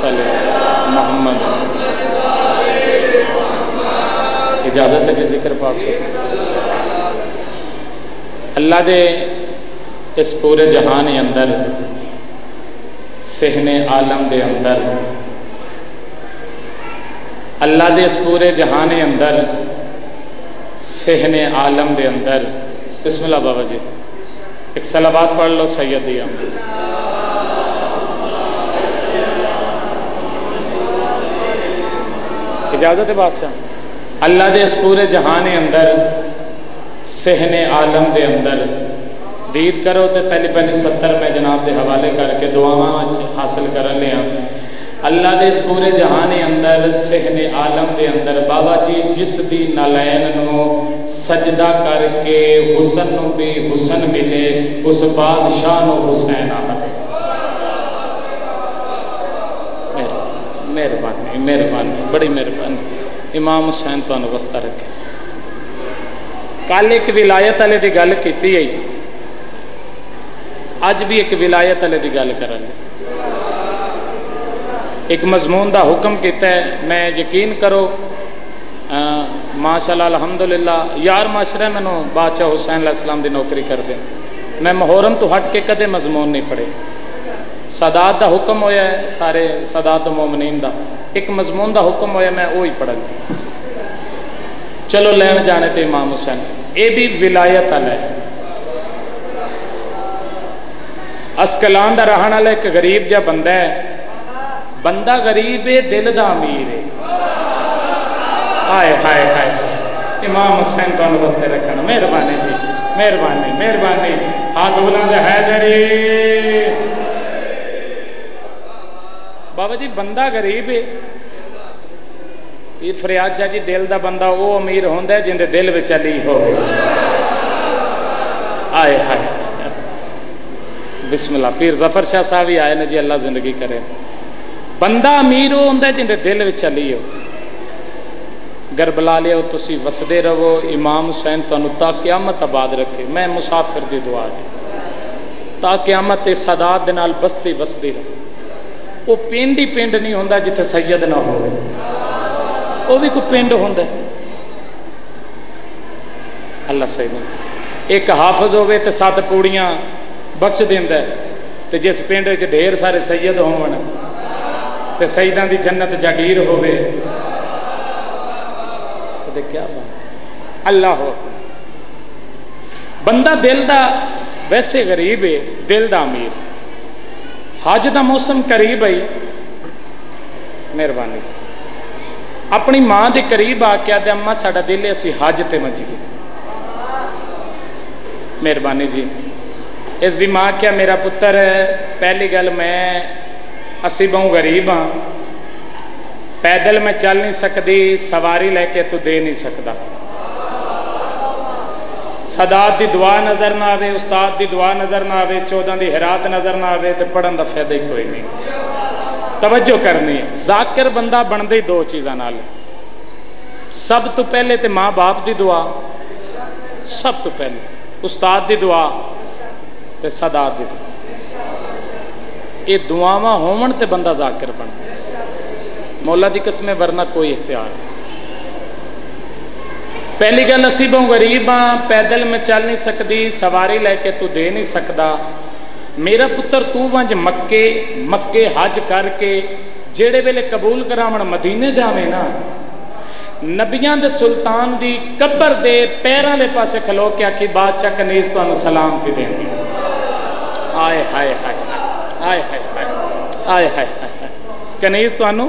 सल्ली मोहम्मद। इजाज़त है जी जिक्र पाक से। अल्लाह दे इस पूरे जहान के अंदर सहने आलम दे अंदर अल्लाह दे इस पूरे जहान के अंदर सहने आलम दे अंदर बिस्मिल्लाह बाबा जी एक सलावात पढ़ लो सैयदी इजाज़त है बादशाह। अल्लाह दे इस पूरे जहान के अंदर सहने आलम दे अंदर दीद करो तो पहली पहली 70 में जनाब के हवाले करके दुआवां हासिल कर लिया। अल्लाह दे इस पूरे जहान के अंदर सहने आलम के अंदर बाबा जी जिस दी नालैन नू सजदा करके हुसन नू भी हुसन मिले उस बादशाह नू हुसैन आखदे। मेहरबानी मेहरबानी बड़ी मेहरबानी। इमाम हुसैन तुहानू वस्ता रखे। कल एक विलायत वाले की गल की है, अज भी एक विलायत वाले की गल करांगे। एक मजमून का हुक्म किया है, मैं यकीन करो माशाअल्लाह अल्हम्दुलिल्लाह यार माशरा मैनू बादशाह हुसैन अलैहिस्सलाम की नौकरी कर दे। मैं मुहर्रम तो हट के कदे मजमून नहीं पढ़े। सदात का हुक्म होया है, सारे सदात मोमिनीन का एक मजमून का हुक्म होया, मैं वो ही पढ़ा। चलो लैन जाने तो इमाम हुसैन ये भी विलायत वाला है। अस्कलान का रहने वाला एक गरीब जहा बंदा है, बंदा गरीब है दिल का अमीर है। हाय हाय हाय इमाम हुसैन तुहानू वास्ते रखना। मेहरबानी जी मेहरबानी मेहरबानी। हाथ बुलंद हैदरी बाबा जी बंदा गरीब है। पीर फरियाद शाह जी दिल का बंदा वो अमीर होंदा जिंदे दिल विच अली हो। आए हाय बिस्मिल्लाह। पीर जफर शाह साहब भी आए ने जी, अल्लाह जिंदगी करे। बंदा अमीर वो होंदा जिंदे दिल विच अली हो। गरबला लियो तुसी वसदे रहो। इमाम हुसैन तुहानू ता क़यामत आबाद रखे। मैं मुसाफिर दी दुआ जी ता क़यामत सदात दे नाल बसती वसदी रहे। वो पिंड ही पिंड नहीं होंदा जिथे सैयद ना हो, वो भी कोई पिंड होंदा। अल्लाह सही नहीं। एक हाफज होवे ते 7 पूड़ियां बख्श देंदा ते जिस पिंड विच ढेर सारे सैयद होवन ते सैयदां दी जन्नत जागीर होवे ते क्या बात। अल्लाह हो। बंदा दिल दा वैसे गरीब है, दिल दा अमीर। हज का मौसम करीब आई, मेहरबानी अपनी माँ के करीब आके आदे अम्मा साडा दिल है असी हज ते मंजीए। मेहरबानी जी। इसकी माँ क्या मेरा पुत्र पहली गल मैं असी बहु गरीब हाँ, पैदल मैं चल नहीं सकती, सवारी लैके तू दे नहीं सकता। सदात की दुआ नज़र ना आवे, उस्ताद की दुआ नज़र ना आवे, 14 की हिरात नज़र ना आवे तो पढ़न का फायदा ही कोई नहीं। तवज्जो करनी है। जाकिर बंदा बनते ही 2 चीज़ों नाल। सब तो पहले तो माँ बाप की दुआ, सब तो पहले उस्ताद की दुआ ते सदात की दुआ। ये दुआवां होवन ते बंदा जाकिर बनता। मौला की कसम वरना कोई इख्तियार नहीं। पहली गल असी बहु गरीब हाँ, पैदल मैं चल नहीं सकती, सवारी लैके तू दे नहीं सकता। मेरा पुत्र तू वंज मक्के मक्के हज करके जेड़े वेले कबूल करावन मदीने जावे ना, नबियां दे सुल्तान दी कब्र दे पैरां दे पासे खलो के आखी बादशाह कनीज़ तुहानू सलाम पी देंदी। आए हाय हाय हाय हाय हाय हाय हाय कनीज़ तुहानू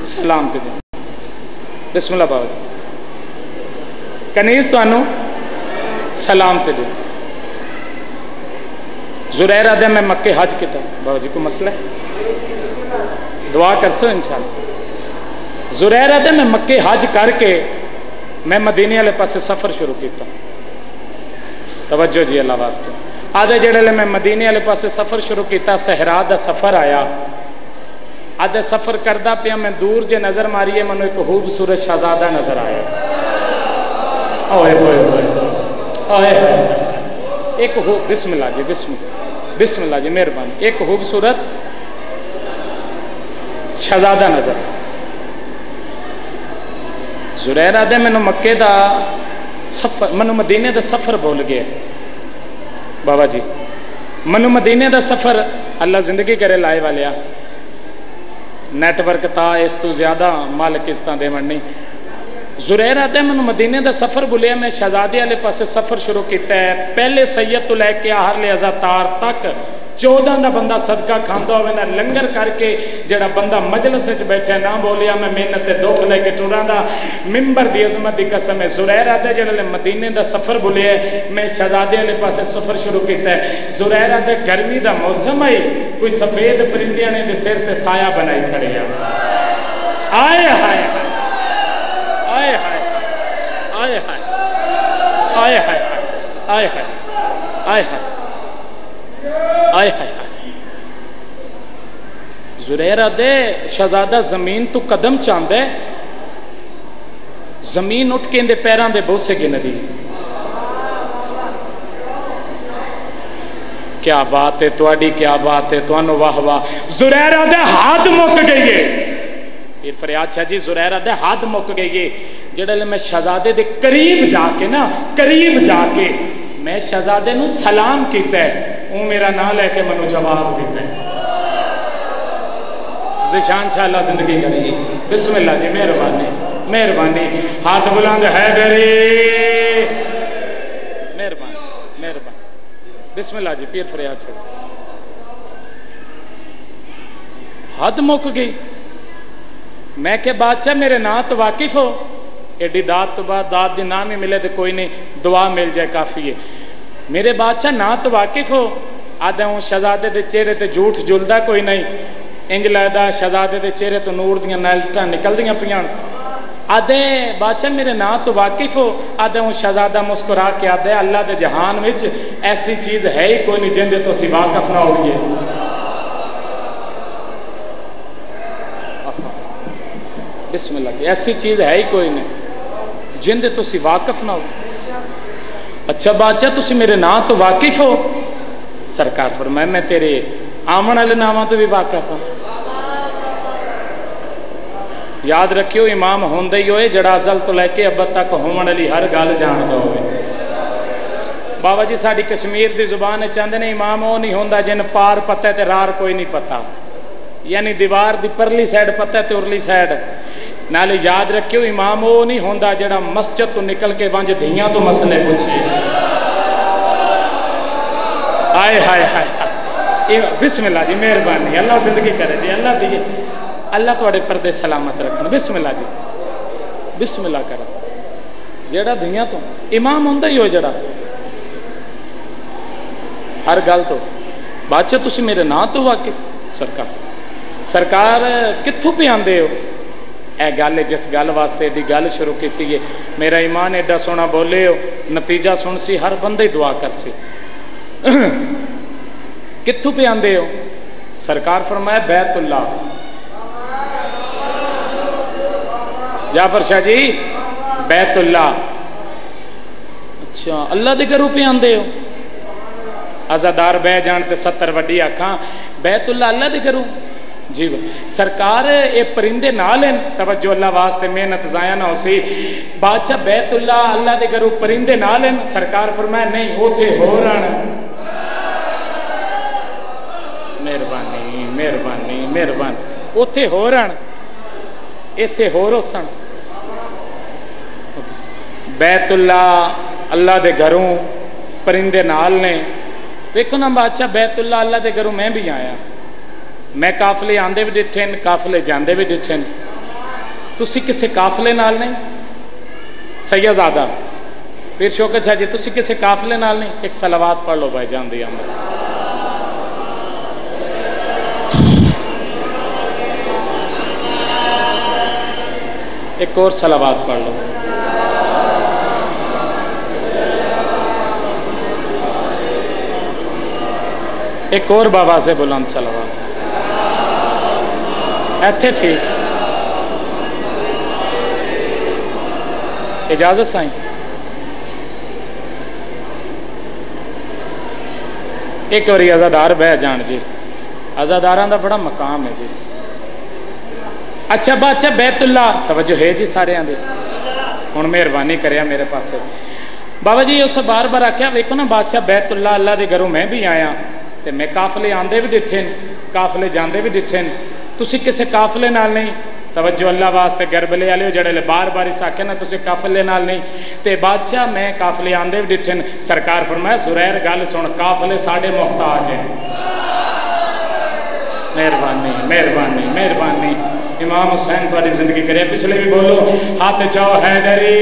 सलाम पी देंदी। बिस्मिल्लाह बाबा कनीज़ तुहानू सलाम पे दे। जुरैर आदे मैं मक्के हज किया। बाबा जी को मसला है, दुआ कर सो इंशाअल्लाह। जुरैर आदे मैं मक्के हज करके मैं मदीने वाले पासे सफ़र शुरू किया। तवज्जो जी अल्लाह वास्ते। आदे जेड़े मैं मदीने वाले पासे सफ़र शुरू किया, सहरा दा सफ़र आया। आदे सफ़र करदा पिया, मैं दूर जे नज़र मारीए मैनू एक खूबसूरत शहजादा नज़र आया। ओए ओए ओए एक हो बिस्मिल्लाह जी बिस्मिल्लाह जी मेहरबानी। एक खूबसूरत शहजादा नजर। जुरैरा दे मैनू मक्के का सफर, मैनू मदीने का सफर भूल गया बाबा जी, मैनू मदीने का सफर अल्लाह जिंदगी करे लाए वालिया। नेटवर्क था इस तो ज्यादा मालिक इस तरह देवन नहीं। जुरैरा दे मैनू मदीने का सफर भुलिया, मैं शहजादे वाले पासे सफर शुरू किया है। पहले सैयद तो लैके आहरले अज़ातार तक 14 का बंदा सदका खांदा होवे ना, लंगर करके जड़ा बंदा मजलिस च बैठा ना बोलिया मैं मेहनत दुख लेके टुरा दा। मिंबर दी अजमत दी कसम है, जुरैरा दे जड़े मदीने का सफर भुलिया, मैं शहजादे वाले पासे सफर शुरू किया है। जुरैरा दे गर्मी का मौसम है, कोई सफेद परिंदियां ने सिर ते साया बनाई खड़े आ। आए हाय आए हाय आए हाय आए हाय आए हाय आए हाय आए हाय। जुरैरा दे शहजादा जमीन तो कदम चांदा है, जमीन उठ के इनके पैरों के बोसे गिनदी। क्या बात है तुहाडी, क्या बात है, तुहानू वाह वाह। जुरैरा दे हाथ मुक गई है, फिर फरियाद शाह जी जुरैरा दे हाथ मुक गई है। जेड़े मैं शहजादे दे करीब जाके ना, करीब जाके मैं शहजादे नू सलाम किया है, वो मेरा नाम लैके मैनू जवाब दिता है। ज़िशान शाह अल्लाह जिंदगी करेगी। बिस्मिल्लाह जी, मेहरबानी मेहरबानी, हाथ बुलंद है दरी, मेहरबानी मेहरबानी। बिस्मिल्लाह जी, पीर फरियाद छोड़। हद मुक गई। मैं क्या बादशाह मेरे नाम तो वाकिफ हो, एडी दात तो बाद दात दी नाम ही मिले तो कोई नहीं, दुआ मिल जाए काफ़ी है। मेरे बादशाह ना तो वाकिफ हो, आदे हूँ शहजादे के चेहरे ते झूठ जुलदा कोई नहीं, इंज लगदा शहजादे के चेहरे तो नूर दियां नालटां निकलदियां पियां। आदे बादशाह मेरे नाम तो वाकिफ हो, आदे हूँ शहजादा मुस्कुरा के आदे अल्लाह के जहान विच ऐसी चीज़ है ही कोई नहीं जिंदे तो असीं वाकफ ना होइए। बिस्मिल्लाह, ऐसी चीज़ है ही कोई नहीं जिंदे तो असीं वाकफ ना हो। अच्छा बादशाह तुसी मेरे नाम तो वाकिफ हो? सरकार फरमाए मैं तेरे आमन वाले नामां तो भी वाकिफ हाँ। याद रखियो इमाम होंदे ही होए जड़ा अज़ल तो लैके अब तक होवन वाली हर गल जानदा होवे। बाबा जी साडी कश्मीर की जुबान चाहते ने इमाम वो नहीं होंदा जिन पार पता है ते रार कोई नहीं पता, यानी दीवार की परली साइड पता है ते उरली साइड। नाले याद रखियो इमाम वो नहीं होंदा जड़ा मस्जिद तो निकल के वंज धियां तो मसले पूछे। आए हाय हाय, बिस्मिल्लाह जी, मेहरबानी, अल्लाह जिंदगी करे जी, अल्लाह दिए, अल्लाह तुहाडे पर्दे सलामत रखन। बिस्मिल्लाह जी, बिस्मिल्लाह कर। जेड़ा धियां तो इमाम होंदा ही हो जड़ा हर गल तो। बादशाह तुसी मेरे नाम तो वाकिफ? सरकार कित्थों पे आंदे हो? ए गल है जिस गल वास्ते एडी गल शुरू की है। मेरा ईमान एडा सोहना बोले हो, नतीजा सुन सी हर बंदे दुआ कर सी। कित्थों पे आंदे हो? सरकार फरमाया बैतुल्ला। जाफर शाह जी बैतुल्ला। अच्छा अल्लाह के घरों पे आंदे हो? आजादार बह जान ते 70 वड्डी आखां, बैतुल्ला अल्लाह के घरों जी। सरकार ये परिंदे नाल हैं, तवज्जो अल्लाह वास्ते, मेहनत जाया ना हो सी। बादशाह बैतुल्ला अल्लाह के घरों परिंदे नाल हैं? सरकार फरमाया नहीं, उथे होर आण। मेहरबानी मेहरबानी मेहरबानी, उथे होर आण, इथे होर सन। बैतुल्ला अल्लाह के घरों परिंदे नाल ने। वेखो ना बादशाह बैतुल्ला अल्लाह के घरों मैं भी आया, मैं काफले आंदे भी डिठे, काफले जांदे भी डिठे। तुसी किसी काफले नाल नहीं? सैयदजादा पीर शौकत शाह जी तुसी किसी काफले नाल नहीं? एक सलावात पढ़ लो भाई जान दी आमद। एक और सलावात पढ़ लो। एक और बाबा से बुलंद सलावात। इत्थे ठीक, इजाजत साईं। एक बारी आजादार बह जान जी, आजादारां दा बड़ा मकाम है जी। अच्छा बादशाह बैतुल्ला, तवज्जो है जी सारे दी, हुण मेहरबानी करिया मेरे पास। बाबा जी उस बार बार आख्या वेखो ना बादशाह बैतुल्ला अल्लाह के घरों मैं भी आया तो मैं काफले आंदे भी डिठे काफले जाते भी डिठे, तुसी किसी काफले नाल नहीं। तवज्जो अल्लाह वास्ते गरबले वाले जड़े बार बार इस आख्या ना तुसी काफले नाल नहीं, तो बादशाह मैं काफले आंदे भी डिठे। सरकार फरमाया ज़ुरैर गल सुन, काफले साढ़े मुहताज हैं। मेहरबानी मेहरबानी मेहरबानी। इमाम हुसैन थोड़ी जिंदगी करे, पिछले भी बोलो हाथ चाओ हैदरी।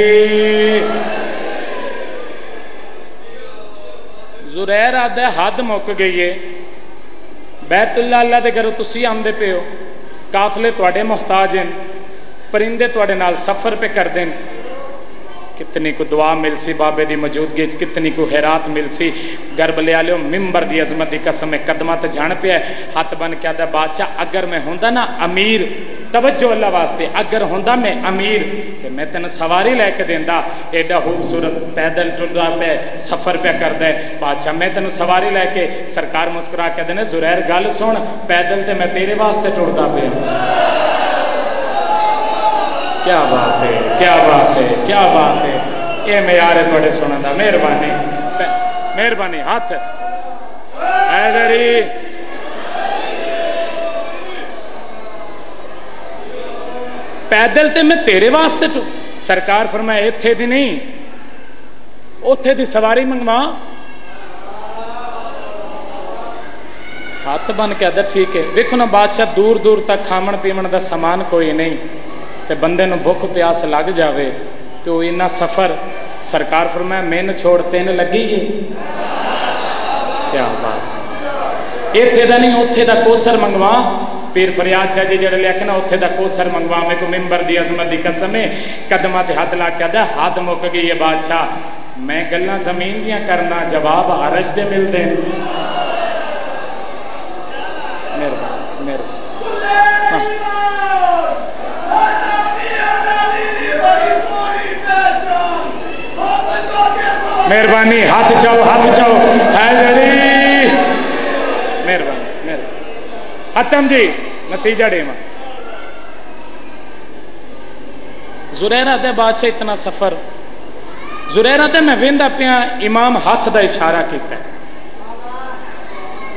ज़ुरैर आदा हद मुक गई है, बैतुल्ला अल्लाह के घरों तुसी आंदे पे हो, काफले तुहाडे मुहताज हैं, परिंदे तुहाडे नाल सफ़र पे कर दें। कितनी को दुआ मिल सी बाबे की मौजूदगी, कितनी को हैरात मिल सी। गरबले आलो मिंबर की अजमत की कसम है, कदमां ते जान पिया हथ बन के आदा बादशाह अगर मैं होंदा ना अमीर, तवज्जो अल्लाह वास्ते, अगर होंदा मैं अमीर तो मैं तेन सवारी लैके देंदा, एडा खूबसूरत पैदल टुरदा पे सफ़र पे करदा है बादशाह, मैं तेन सवारी लैके। सरकार मुस्कुरा के देने ज़ुरैर गल सुन, पैदल तो मैं तेरे वास्ते टुरदा पे। क्या बात है, क्या बात है, क्या बात है, ये मेयार है थोड़े सुनने का। मेहरबानी मेहरबानी। हाथ हैदरी। पैदल ते मैं तेरे वास्ते टू। सरकार फरमाए इत्थे दी नहीं उथे दी सवारी मंगवा। हाथ बन के आदा ठीक है। देखो ना बादशाह दूर दूर तक खावन पीवन का समान कोई नहीं, तो बंदे नूं भुख प्यास लग जाए तो इन्ना सफ़र। सरकार फरमाया मैन छोड़ तेन लगी है। क्या बात। इत्थे दा नहीं उत्थे दा कोसर मंगवा। पीर फरियाद शाह जी जो लिख ना उत्थे दा कोसर मंगवा। मेरे को मिंबर की अजमत की कसम है, कदमां ते हथ ला के आदा हद मुक गई है बादशाह, मैं गल्लां जमीन दियां करना, जवाब अरश दे मिलते। मेहरबानी मेहरबानी। मेहरबानी। हाथ चाओ हाथ चाओ हैदरी। मेहरबानी मेहरबानी। खत्म जी, नतीजा डेमा। ज़ुरैर आदे बादशाह इतना सफर। ज़ुरैर आदे मैं वेंदा पिया, इमाम हाथ का इशारा किया।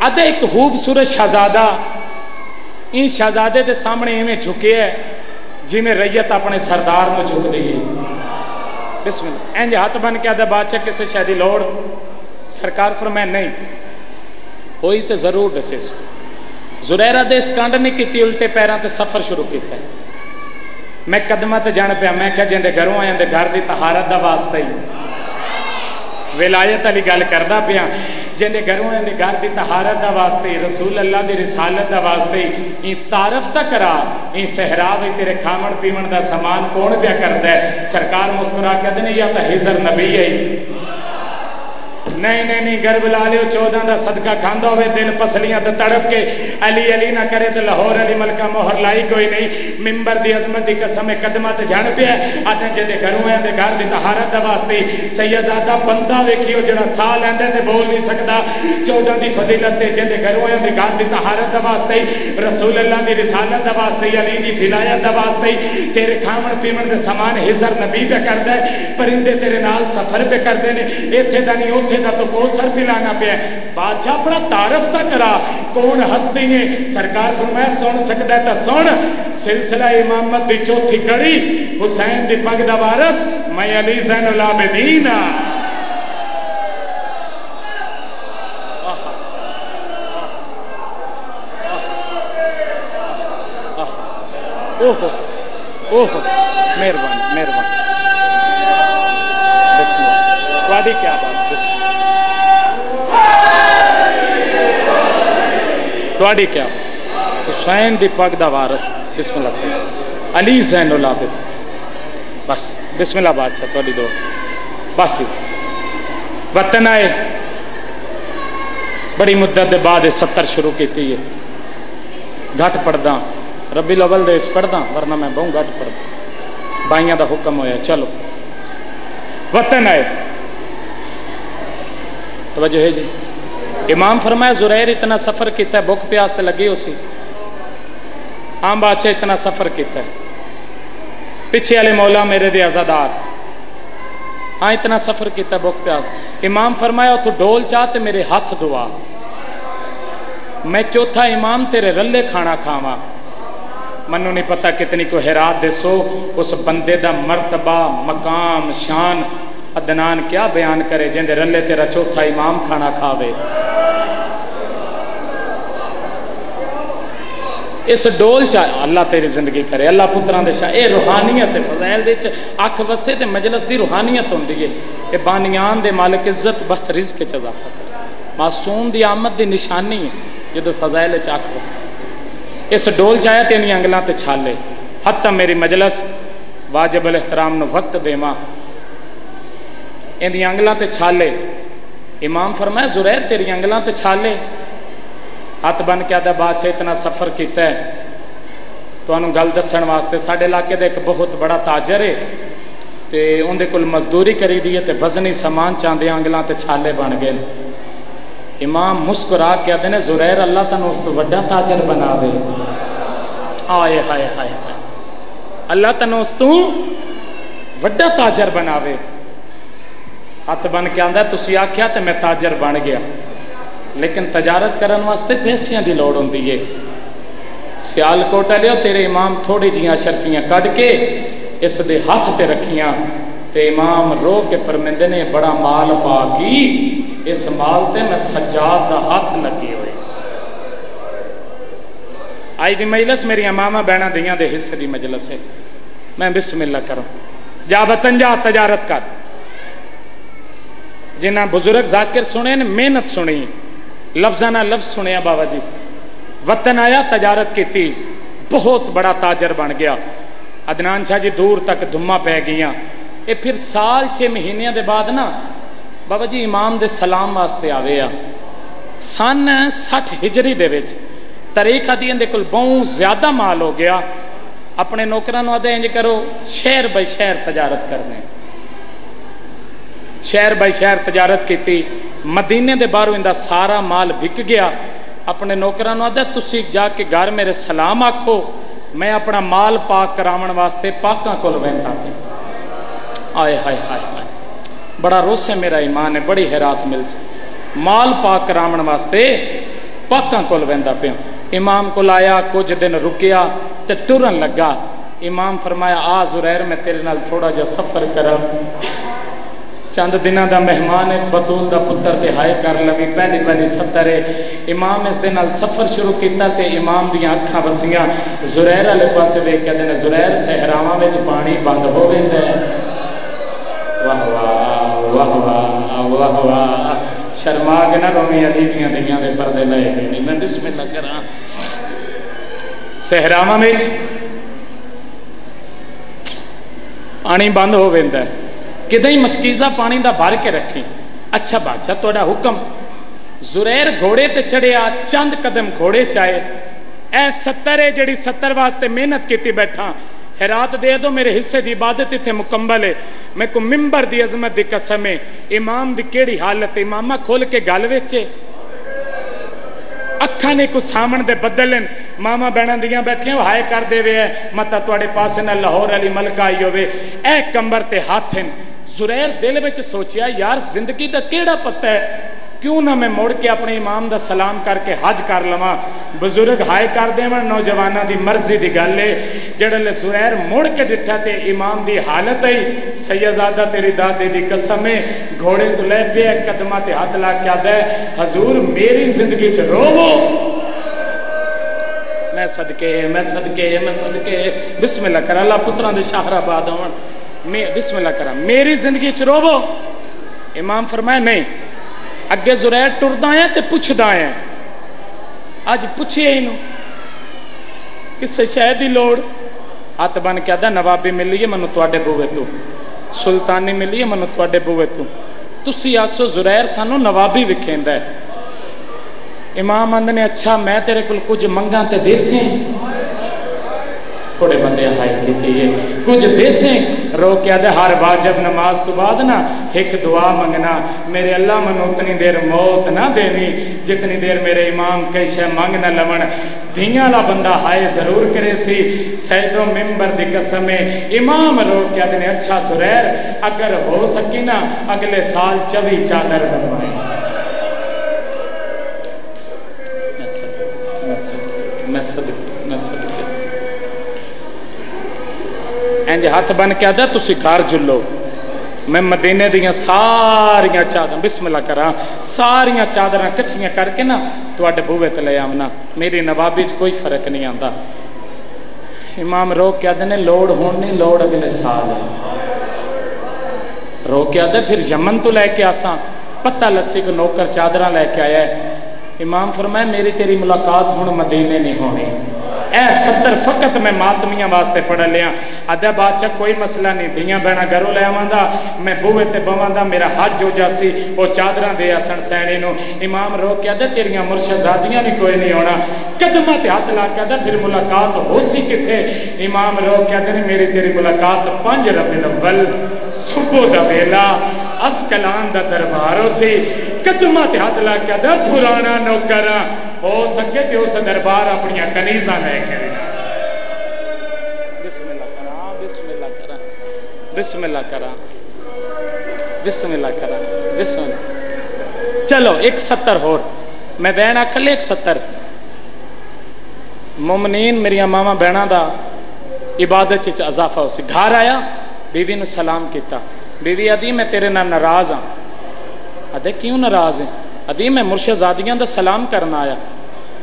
आदे एक खूबसूरत शहजादा इन शहजादे के सामने इवें झुके है जिमें रैयत अपने सरदार को झुक दी है। बिस्मिल्लाह। इंज हाथ बन के आदा बादशाह किसी शायद की लौड़। सरकार पर मैं नहीं होई तो जरूर दसे। ज़ुरैर दे इस कांड नहीं की, उल्टे पैरों से सफ़र शुरू किया। मैं कदमां ते जान पाया, मैं क्या जिंदे घरों आया तो घर की तहारत का वास्ता ही विलायत वाली गल करदा पिया। जिंदे घरों आया तो घर की तहारत का वास्ते, रसूल अल्लाह की रिसालत का वास्ते। इन तारफ तक करा, इन सहरा में तेरे खावन पीवन का समान कौन प्या करता है। सरकार मुस्कुरा कहते हैं या तो हिजर नबी है। नहीं नहीं नहीं, गर्भ ला लियो 14 का सदका खांदा हो दिन पसलियां तो तड़प के अली अली ना करे तो लाहौर अली मलका मोहर लाई कोई नहीं। मिंबर की अजमत की कसम कदमां ते जान पिया। आते जिंदे घरों आए तो घर की तहारत का वास्ते। सैयदादा बंदा वेखियो जरा साह लैंदा ते बोल नहीं सकता। 14 की फजीलत जिंदे घरों आए तो घर की तहारत का वास्ते, रसूल अल्लाह की रिसालत का वास्ते, अली की फिलायत का वास्ते। तेरे खावन पीवन के समान हिजर नबी पे करता है, परिंदे तेरे नाल सफर पे करते हैं। इत्थे दा नहीं उत्थे दा तो कोसर पिलाना पे। बादशाह अपना तारफ तक करा, कौन हस्ती है। सरकार फरमाया सुन सकता है तो सुन। सिलसिला इमामत की चौथी कड़ी, हुसैन दी पग दा वारस मैं अली ज़ैनुल आबिदीन। ओहो ओहो, मेहरबानी मेहरबानी। बिस्मिल्लाह। वादी क्या बात। थोड़ी क्या हुसैन दी पग दा वारस। बिस्मिल्लाह से अली ज़ैनुल आबिदीन। बस बिस्मिल्लाह बादशाह थोड़ी दो बस ही वतन आए। बड़ी मुद्दत के बाद 70 शुरू की है। घट पढ़दा रबी अव्वल दे पढ़दा, वरना मैं बहुत घट पढ़दा। भाइयों का हुक्म होया चलो वतन आए। तवज्जो है जी। इमाम फरमाया ज़ुरैर इतना सफ़र किया, भुख प्यास तो लगी उसी। हाँ बादशाह इतना सफ़र किया, पिछे वाले मौला मेरे दे आज़ादार, हाँ इतना सफ़र किया भुख प्यास। इमाम फरमाया तू डोल चाह ते मेरे हाथ दुआ, मैं चौथा इमाम तेरे रले खाना खावा। मनु नहीं पता कितनी को हैरात दसो उस बंदे दा मर्तबा मकाम शान अदनान क्या बयान करे जिंदे रले तेरा चौथा इमाम खाना खावे। इस डोल चा अल्लाह तेरी जिंदगी करे, अल्लाह पुत्रां दे शाह। ये रूहानियत फज़ैल दे अख वसे ते मजलस दी रूहानियत होंदी है। ये बानियान दे मालिक इज्जत बख्त रिज़्क़ च इजाफा करे, मासूम दी आमद दी निशानी है जो फज़ैल च अख वसे। इस डोल चाया तेन अंगलों ते छाले, हत्ता मेरी मजलस वाजिब अल एहतराम नूं वक्त देवा, इंदी अंगलों ते छाले। इमाम फरमाया ज़ुरैर तेरी अंगलों ते छाले, हथ बन के आदा बादशाह इतना सफ़र किया है, तुहानूं गल दस्सण वास्ते साडे इलाके दा एक बहुत बड़ा ताजर है, तो उहदे कोल मजदूरी करी दी है, तो वजनी समान चाहते अंगलों ते छाले बन गए। इमाम मुस्कुरा के आते ने ज़ुरैर अल्लाह तैनूं उस तो वड्डा ताजर बनावे। आए हाय हाय हाय, अल्लाह तैनूं उस तो वड्डा ताजर बनावे। हथ बन के आंदा तुसीं आख्या तो मैं ताजर बन गया, लेकिन तजारत करने वास्ते पैसियां की लौड़ होंदी है। सियालकोट वालिओ तेरे इमाम थोड़ी जिहियां शर्फियां कढ़ के इस दे हथ ते रखियां, ते इमाम रो के फरमांदे ने बड़ा माल पा की इस माल ते मैं सज्जाद दा हाथ लगे हुए। आई दी मजलस मेरी मामा बहना दियां दे हिस्से दी मजलस है। मैं बिस्मिल्लाह करो जा वतन जा तजारत कर। जिन्हें बुजुर्ग जाकिर सुने ने मेहनत सुनी, लफ्जा ना लफ्ज सुनिया बाबा जी। वतन आया तजारत की, बहुत बड़ा ताजर बन गया। अदनान शाह जी दूर तक धुम्मा पै गई। ये फिर साल 6 महीने के बाद ना बाबा जी इमाम दे सलाम वास्ते आवे आ। सन 60 हिजरी दे विच तरीका दी इहदे कोल बहुत ज़्यादा माल हो गया। अपने नौकरां नूं आदे इंज करो शहर बाई शहर तजारत करने, शहर बाई शहर तजारत की। मदीने दे बाहरों इंदा सारा माल बिक गया। अपने नौकरां नूं आदा तुसीं जाके घर मेरे सलाम आखो, मैं अपना माल पाक करावन वास्ते पाकां कोल वैंदा। आए हाय हाय हाय, बड़ा रोस है मेरा ईमान है, बड़ी हैरात मिल सी। माल पाक करावन वास्ते पाकां कोल वैंदा पिया। इमाम कोल आया, कुछ दिन रुकिया ते टुरन लगा। इमाम फरमाया आ ज़ुरैर मैं तेरे नाल थोड़ा जा सफ़र करा, चंद दिनों का मेहमान है, बतूल का पुत्र ते हाय कर लवी, पहली पहली सत्तर है। इमाम इस दे नाल सफ़र शुरू किया तो इमाम दियां अखां वसियां ज़ुरैर वाले पासे देख के कहते ज़ुरैर सहरावां विच पानी बंद हो वेंदा है। वाह वाह वाह वाह वाह वाह, शर्मा के ना रोमी अली दियां दियां दे पर्दे लए गए नहीं। मैं बिस्मिल्लाह करा। सहरावां विच पानी बंद हो वेंदा है, किदा ही मशकीज़ा पानी का भर के रखी। अच्छा बादशाह तुहाडा हुक्म। ज़ुरैर घोड़े ते चढ़िया, चंद कदम घोड़े चाहे। ऐ 70 है जिहड़ी 70 वास्ते मेहनत की बैठा। हैरात दे दो मेरे हिस्से की इबादत इत्थे मुकम्मल है। मैं को मिंबर दी अजमत दी कसम है। इमाम दी केड़ी हालत है, इमामा खोल के गल विच अखा ने कुछ सामन दे बदलन। मामा बहना दियां बैठियां हाय कर देवे है, मता तुहाडे पासे ना लाहौर वाली मलका आई होवे, ऐ कंबर ते हाथ हैं। ज़ुरैर दिल में सोचिया यार जिंदगी का केड़ा पता है, क्यों ना मैं मुड़ के अपने इमाम का सलाम करके हज कर लवां। बजुर्ग हाय कर देवन, नौजवानों की मर्जी की गल है। जड़े ज़ुरैर मुड़ के डिठा तो इमाम की हालत आई। सैयदादा तेरी दादे की कसम है, घोड़े तो लै पे कदमां ते हाथ ला के आदा है हजूर मेरी जिंदगी च रोवो। मैं सदके मैं सदके मैं सदके बिस्मिल्लाह कर। अल्लाह पुत्रां दे शाहराबाद आवन, मैं बिस्मिल्लाह करा, मेरी जिंदगी च रोवो। इमाम फरमाया नहीं। अगे ज़ुरैर टुरदा है तो पुछदा है, अज पुछे इनू किसी शह की लोड़। हथ बन के आदा नवाबी मिली है मैनू तुहाडे बूहे तू, सुल्तानी मिली है मैनू तुहाडे बूहे तू, तुसी आखो ज़ुरैर सानू नवाबी विखेंदा है। इमाम आंदे ने अच्छा मैं तेरे कोल कुछ मंगा ते देसी। थोड़े बंदे हाई की है कुछ देसें रोकया दे हर वाजब नमाज तो बाद ना एक दुआ मंगना मेरे अल्लाह मनु उतनी देर मौत ना देनी जितनी देर मेरे इमाम कई शह मंग न लवन धियां ला बंदा हाय जरूर करे सी सैदों मिंबर दी कसम इमाम रोकया दे अच्छा सुरैर अगर हो सकी ना अगले साल 24 चादर बनवाए इंज हाथ बन के आदा तुसी घर जुलो मैं मदीने दियां सारियां चादर बिस्मिल्लाह करा सारियां चादर कट्ठियां करके ना तुहाडे बूहे ते ले आवना मेरी नवाबी च कोई फर्क नहीं आता इमाम रोक के आदे ने लोड़ होनी नहीं लोड़ अगले साल रोक के आदे फिर यमन तो लैके आसा पता लग सी कि नौकर चादर लैके आया है इमाम फरमाए मेरी तेरी मुलाकात हुण मदीने नहीं होनी ए 70 फकत मैं मातमियां वास्ते पढ़ लिया अदे बादशाह कोई मसला नहीं धियां बहना घरों ले आवांदा मैं बूहे ते बवांदा मेरा हज हो जासी वो चादरां दे आसन सैनी नूं इमाम रोक के आदे तेरियां मुर्शदादियां भी कोई नहीं होना कदमां ते हाथ ला के आदे फिर मुलाकात हो सी किथे इमाम रोक के आदे मेरी तेरी मुलाकात 5 रबीउल अव्वल सुबह दा वेला अस्कलान दा दरबार हो सी कदमां ते हाथ ला के आदे पुराना नौकर हो सके तो उस दरबार अपन कनीजा लैके बिस्मिल्लाह करा बिस्मिल्लाह करा बिस्मिल्लाह करा बिस्मिल्लाह करा बिस्मिल्लाह चलो 170 होर मैं बहन आखले 170 मुमनीन मेरिया मामा बहना दा इबादत च इजाफा हो सी घर आया बीवी ने सलाम किया बीवी आदि मैं तेरे नाल नाराज हाँ आदे क्यों नाराज है अदी मैं मुर्शदादियां दा सलाम करना आया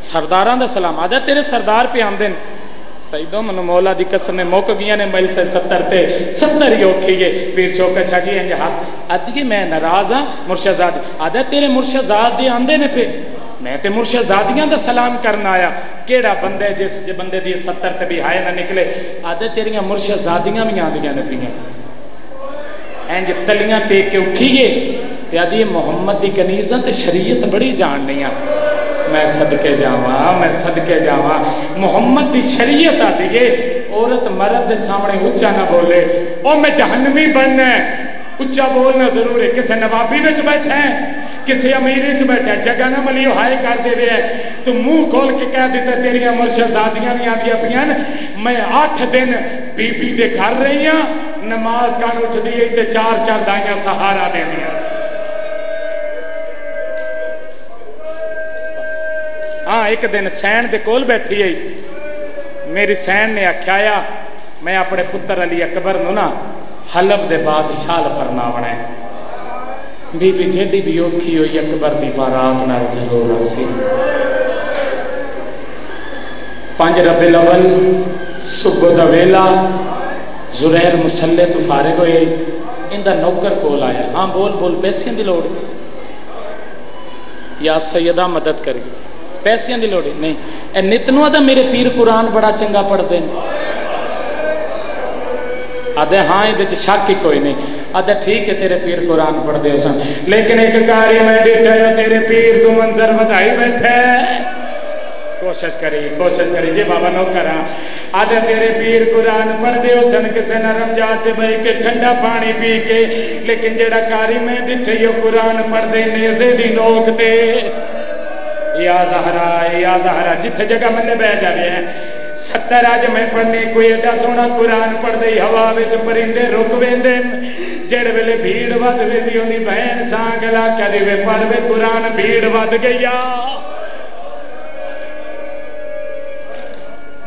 सरदारां दा सलाम आदा तेरे सरदार पे आंदे सईदो मनु मौला दी कसम मुक गई ने मिल से 70 ते 70 ही औखी है पीर चौका छाजी इंज हाथ अदी मैं नाराज हाँ मुर्शदादी आदा तेरे मुर्शदादी आंदे ने पे मैं ते मुर्शदादियां दा सलाम करना आया केड़ा बंदे जिस बंदे दी 70 ते भी हाय ना निकले आदा तेरियां मुर्शदादियां भी आंदियां ने पियां इंज तलियां टेक के उठीए आदि मुहम्मद की कनीज़ा तो शरीयत बड़ी जाननी मैं सदके जावा मुहम्मद की शरीयत आती है औरत मर्द के सामने उच्चा ना बोले ओ मैं जहन्नमी बनना है उच्चा बोलना जरूर है किसी नवाबी में बैठा है किसी अमीरी च बैठा है जगह ना मलियो हाय कर दे तू मुंह खोल के कह दिता तेरिया मुर्शदादियां भी आदियां पियां मैं 8 दिन बीबी दे घर रही हाँ नमाज कर उठदी है ते 4 दाइयां सहारा देंदियां हाँ एक दिन सैन दे कोल बैठी है मेरी सैन ने आख्या मैं अपने पुत्र अली अकबर नूं ना हलब दे बादशाह परनावना है बीबी जेडी भी औखी हुई अकबर की बारात नाल जरूर आसी 5 रबीउल अव्वल सुबह दा वेला जुरैर मुसल्ले तो फारिग होए इंदा नौकर कोल आया हाँ बोल बोल पैसों की लोड़ या सैयदा मदद करिए पैसों की लोड़ नहीं नित नूं आदा मेरे पीर कुरान बड़ा चंगा पढ़ते हैं आदे हाँ ये शक ही कोई नहीं आदे ठीक है तेरे पीर कुरान पढ़ते सन लेकिन एक कार्य मैं देखा तेरे पीर तू मंजर बधाई बैठे कोशिश करी जी बाबा नौकर आदे तेरे पीर कुरान पढ़ते हो सन किसी नरम जाते बह के ठंडा पानी पी के लेकिन जेड़ा कारी मैं डिठे कुरान पढ़ते नेज़े दी नोक ते या ज़हरा जिथे जगह मैंने बह जाए 70 अज मैं पढ़नी कोई एडा सोहना कुरान पढ़ते हवा विच परिंदे रुक वेंदे जेड़े वेले भीड़ वध वेंदी होंदी बहन सांग ला के वे पढ़ वे कुरान भीड़ वध गई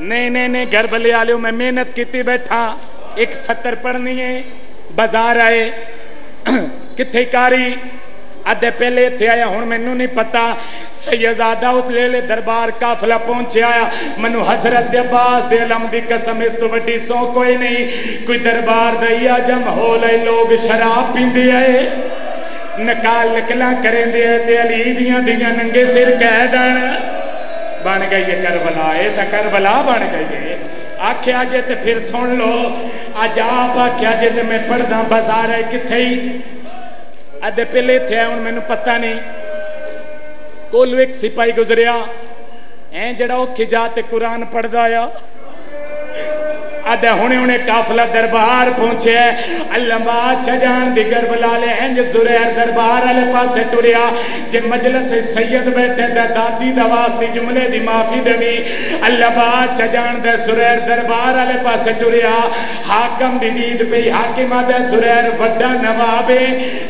नहीं घर बले आलियो मैं मेहनत की बैठा 170 पढ़नी है बाजार आए किथे कारी अद्धे पहले इतने आया हूँ मैनू नहीं पता सैयदादा उस ले दरबार काफिला पहुंचे आया मैनू हजरत अब्बास दे अलम दी कसम इस तो वड्डी सौ कोई नहीं कोई दरबार दैया जा माहौल है लोग शराब पींदे आए नकाल निकला करेंदे ते अली दियां नंगे सिर कह देन बन गई है करबला ये तो करबला बन गई है आख्या जे ते फिर सुन लो अज आप आख्या जे ते मैं पढ़दा बाजार है किथे ही अद्धे पहले इतने आए हूँ मैनू पता नहीं कोलू एक सिपाही गुजरिया ऐ जड़ा औखी जात कुरान पढ़दा आया आदे हुने हुने काफिला दरबार पहुंचे। अल्लामा चजान दी गरबला ले इंज ज़ुरैर दरबार वाले पासे टुरिया। जे मजलिस सैयद बैठे दा दादी दा वास्ते जुमले दी माफी देवी। अल्लामा चजान दे ज़ुरैर दरबार वाले पासे टुरिया। हाकम दी नींद पे हाकिम आदे ज़ुरैर वड्डा नवाब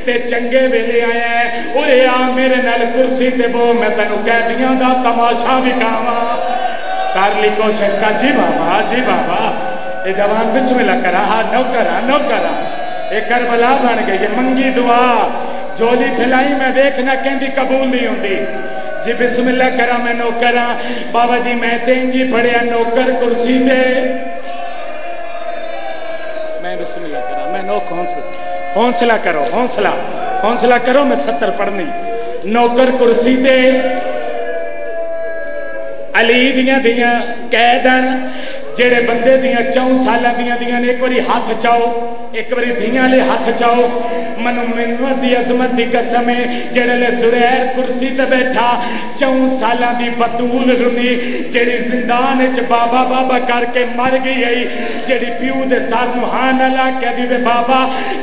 ते चंगे वेले आया। ओए आ मेरे नाल कुर्सी ते बो, मैं तैनू कैदियां दा तमाशा विखावा। कर ली कोशिश कर। जी बाबा, जी बाबा। ये जवान बिस्मिल्लाह करा। हाँ नौकरा नौकरा। ये करबला बन गई। ये मंगी दुआ जोली फिलाई मैं देखना कहती कबूल नहीं होती। जी बिस्मिल्लाह करा मैं नौकरा। बाबा जी मैं तेन जी पढ़िया नौकर कुर्सी पे। मैं बिस्मिल्लाह करा मैं नौक हौसला करो हौसला हौसला करो। मैं 70 पढ़नी नौकर कुर्सी पे। अली दियां दियां कैदन जेड़े बंदे दियां 4 साल दियां एक बारी हाथ चाओ, एक बारी धियां ले हाथ चाओ। मनु मिन्नत दी अजमत दी कसम है जेड़े ले ज़ुरैर कुर्सी ते बैठा 4 साल दी बतूल रुनी जेड़ी जिंदान च बाबा बाबा करके मर गई है। जेड़ी प्यू दे सर नु हां ना ला के दी वे बाबा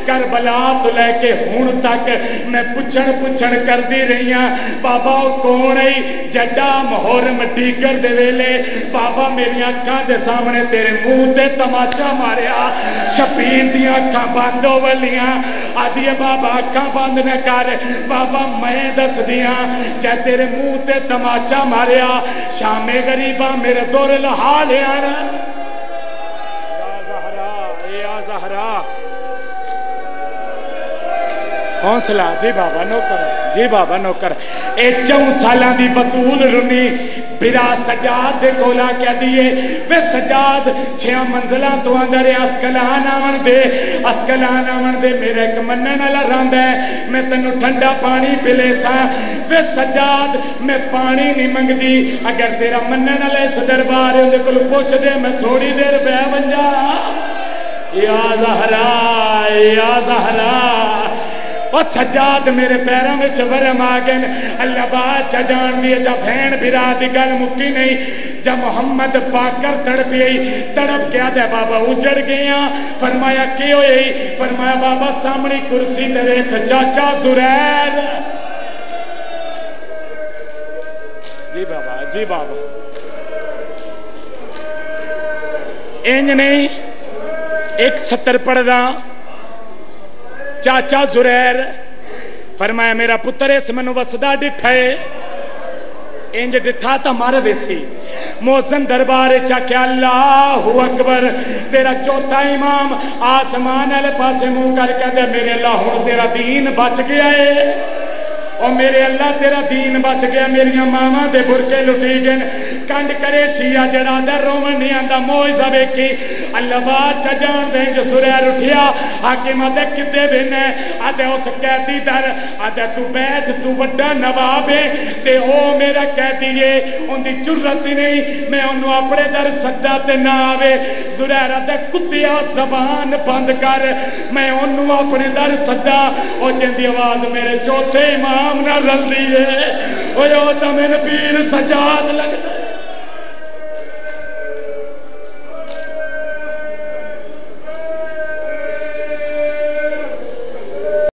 करबला तो लेके हुण तक मैं पुछण करदी रही हां बाबा ओ कौन है। जड्डा मुहर्रम डीगर दे वेले बाबा मेरी अखां दे सामने तेरे मुंह ते तमाचा मारिया। शबीर दी अखां बंद हो वलियां आदि बाबा अखां बंद न कर। बाबा मैं दस दिया जै तेरे मुंह ते तमाचा मारिया शामे गरीबा मेरे दौर लहा लिया। हौसला। जी बाबा नौकर, जी बाबा नौकर। ए 4 साल दी बतूल रुनी बिरा सजाद दे कोला क्या दिए वे सजाद 6 मंजिला तो अंदर अस्कलान आवन दे। अस्कलान आवन दे मेरे एक मनन वाला रंद है मैं तेनू ठंडा पानी पिले सा। वे सजाद मैं पानी नहीं मंगदी अगर तेरा मनन वाला इस दरबार उहदे कोल पुछ दे मैं थोड़ी देर बह वंजा। या ज़हरा या ज़हरा। और सजाद मेरे पैरों में वरम आ गए। अल्लाह बात जान दी जा भैन बिरा दी गल मुक्की नहीं। जब मोहम्मद पाकर तड़प गया दे बाबा उजड़ गया। फरमाया के होए? फरमाया बाबा सामने कुर्सी ते देख चाचा ज़ुरैर। जी बाबा, जी बाबा। इंज नहीं 170 पढ़दा चाचा ज़ुरैर। फरमाया मेरा पुत्र इस मैनू वसदा डिठा है। इंज डिठा तो मर वेसी। मोहसन दरबार चाख्या अल्लाहु अकबर। तेरा चौथा इमाम आसमान वाले पासे मुंह कर कहते मेरे अल्लाह हुण तेरा दीन बच गया है। और मेरे अल्लाह तेरा दीन बच गया। मेरिया मावां दे बुरके लुटी गए। कंड करे शिया जड़ा रोमन नहीं आंदा मोइज़ा वेखी। अल्लाह बात जान दे जो ज़ुरैर उठिया। हाकिम आदे किते बेने आदे उस कैदी दर आदे तू बैठ तू वड्डा नवाब है ते ओ मेरा कैदी है उनकी जुर्रत ही नहीं मैं उन्होंने अपने दर सद्दा ते ना आवे। ज़ुरैर आदे कुत्तिया जबान बंद कर मैं उन्होंने अपने दर सद्दा। और जिंदी आवाज मेरे चौथे इमाम ना रल रही है। ओ तो मेरे पीर सजाद लगता